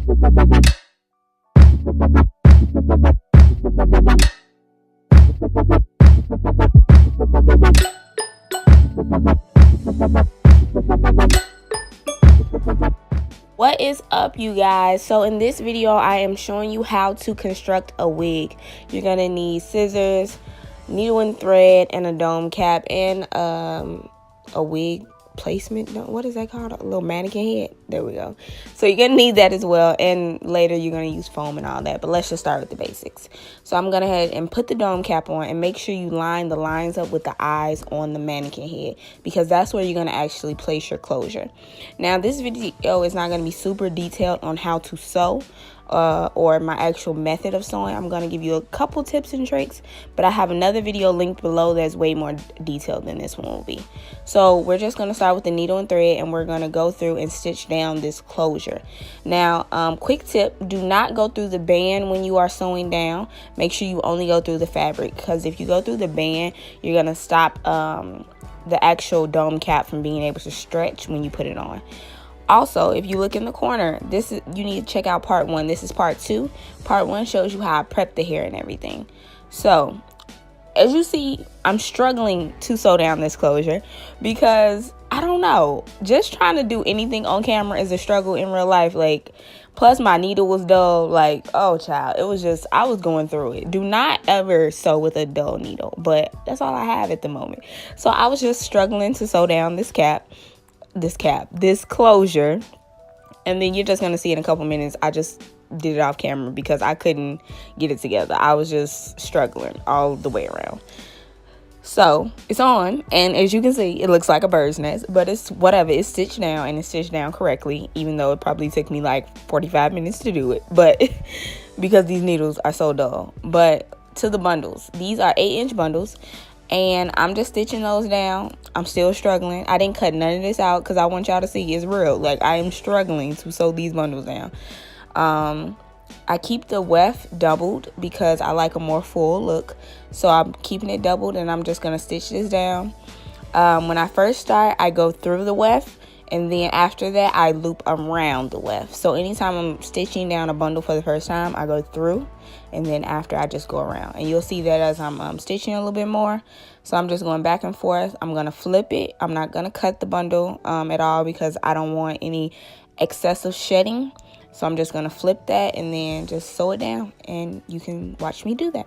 What is up, you guys? So in this video I am showing you how to construct a wig. You're gonna need scissors, needle and thread, and a dome cap, and a wig placement. No, what is that called? A little mannequin head. There we go. So you're gonna need that as well, and later you're gonna use foam and all that, but let's just start with the basics. So I'm gonna head and put the dome cap on, and make sure you line the lines up with the eyes on the mannequin head, because that's where you're gonna actually place your closure. Now this video is not gonna be super detailed on how to sew or my actual method of sewing. I'm going to give you a couple tips and tricks, but I have another video linked below that's way more detailed than this one will be. So we're just going to start with the needle and thread, and we're going to go through and stitch down this closure. Now, quick tip, do not go through the band when you are sewing down. Make sure you only go through the fabric, because if you go through the band, you're going to stop the actual dome cap from being able to stretch when you put it on. Also, if you look in the corner, you need to check out part 1. This is part 2. Part 1 shows you how I prep the hair and everything. So, as you see, I'm struggling to sew down this closure because, I don't know, just trying to do anything on camera is a struggle in real life. Like, plus my needle was dull. Like, oh child, it was just, I was going through it. Do not ever sew with a dull needle, but that's all I have at the moment. So I was just struggling to sew down this closure, and then you're just gonna see in a couple minutes. I just did it off camera because I couldn't get it together. I was just struggling all the way around. So it's on, and as you can see, it looks like a bird's nest, but it's whatever. It's stitched down, and it's stitched down correctly, even though it probably took me like 45 minutes to do it, but because these needles are so dull. But to the bundles, these are 8-inch bundles, and I'm just stitching those down. I'm still struggling. I didn't cut none of this out because I want y'all to see it's real. Like, I am struggling to sew these bundles down. I keep the weft doubled because I like a more full look. So I'm keeping it doubled, and I'm just going to stitch this down. When I first start, I go through the weft, and then after that, I loop around the weft. So anytime I'm stitching down a bundle for the first time, I go through, and then after I just go around. And you'll see that as I'm stitching a little bit more. So I'm just going back and forth. I'm going to flip it. I'm not going to cut the bundle at all because I don't want any excessive shedding. So I'm just going to flip that and then just sew it down, and you can watch me do that.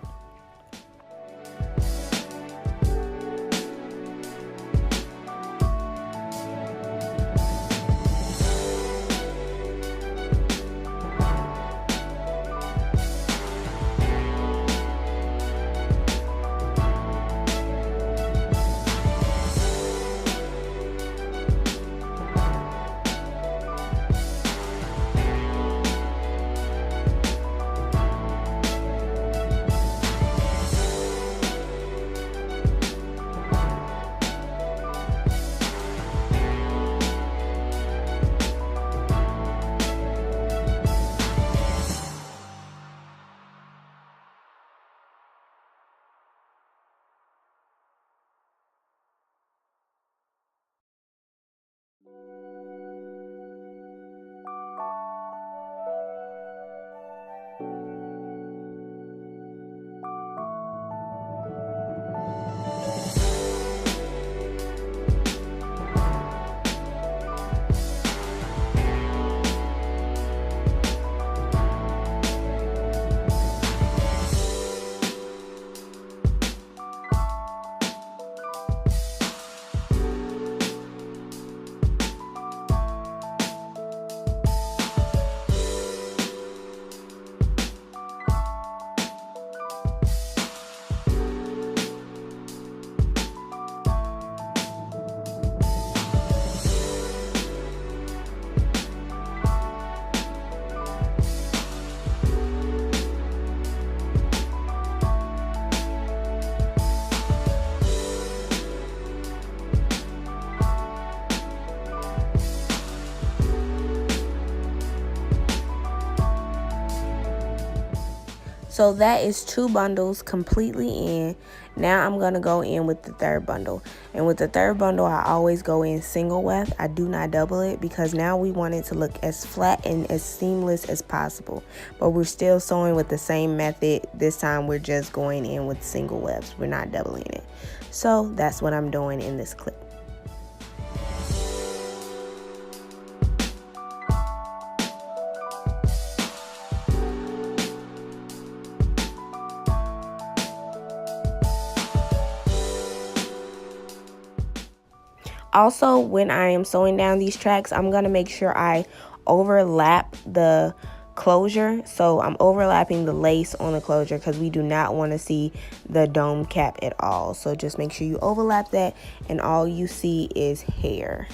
So that is 2 bundles completely in. Now I'm going to go in with the 3rd bundle. And with the 3rd bundle, I always go in single weft. I do not double it because now we want it to look as flat and as seamless as possible. But we're still sewing with the same method. This time we're just going in with single wefts. We're not doubling it. So that's what I'm doing in this clip. Also, when I am sewing down these tracks, I'm going to make sure I overlap the closure. So I'm overlapping the lace on the closure because we do not want to see the dome cap at all. So just make sure you overlap that and all you see is hair.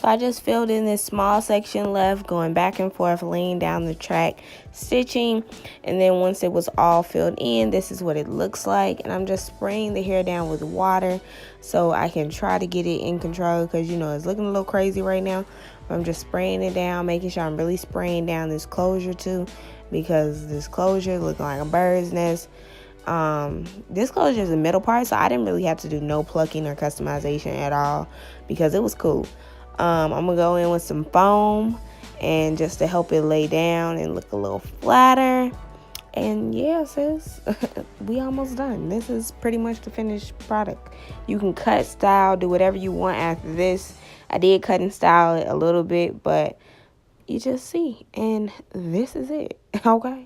So I just filled in this small section left, going back and forth, laying down the track, stitching, and then once it was all filled in, this is what it looks like. And I'm just spraying the hair down with water so I can try to get it in control because, you know, it's looking a little crazy right now. But I'm just spraying it down, making sure I'm really spraying down this closure too, because this closure looking like a bird's nest. This closure is the middle part, so I didn't really have to do no plucking or customization at all because it was cool. I'm gonna go in with some foam and just to help it lay down and look a little flatter. And yeah, sis, we almost done. This is pretty much the finished product. You can cut, style, do whatever you want after this. I did cut and style it a little bit, but you just see. And this is it, okay?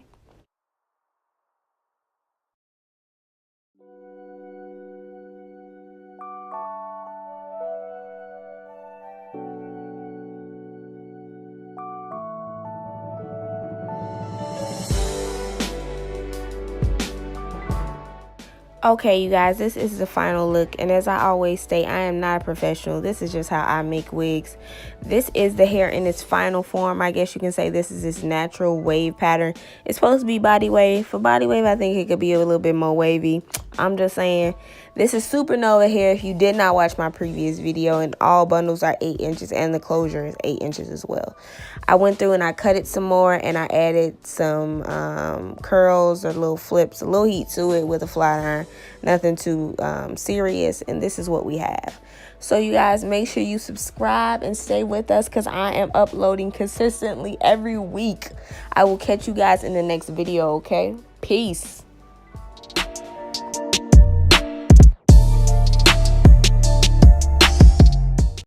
Okay, you guys, this is the final look, and as I always say, I am not a professional. This is just how I make wigs. This is the hair in its final form. I guess you can say this is its natural wave pattern. It's supposed to be body wave. For body wave, I think it could be a little bit more wavy. I'm just saying, this is supernova hair. If you did not watch my previous video, and all bundles are 8 inches, and the closure is 8 inches as well. I went through and I cut it some more, and I added some curls or little flips, a little heat to it with a flat iron. Nothing too serious, and this is what we have. So you guys, make sure you subscribe and stay with us because I am uploading consistently every week. I will catch you guys in the next video, okay? Peace.